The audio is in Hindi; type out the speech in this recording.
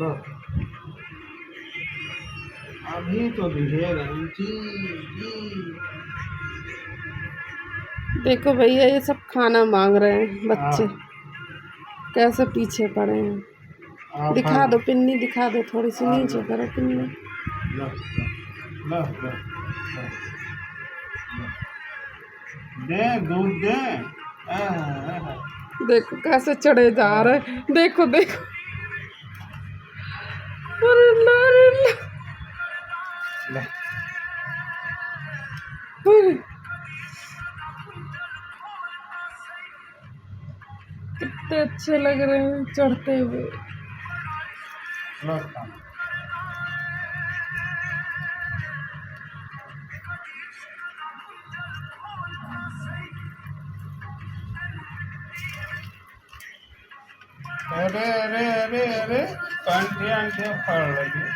लो, अभी तो दिखे रही थी जी। देखो भैया ये सब खाना मांग रहे हैं बच्चे, हाँ, कैसे पीछे पड़े हैं। दिखा दो पिन्नी, दिखा दो, थोड़ी सी लो नीचे करो पिन्नी। लो लो लो लो, दे दूध दे। आह, देखो कैसे चढ़े जा रहे हैं, देखो देखो। अरे अल्लाह, अरे अल्लाह। ले। अरे, कितने अच्छे लग रहे हैं चढ़ते हुए। लो खाना। अरे अरे अरे अरे, कंठे अंठे फड़ लगी।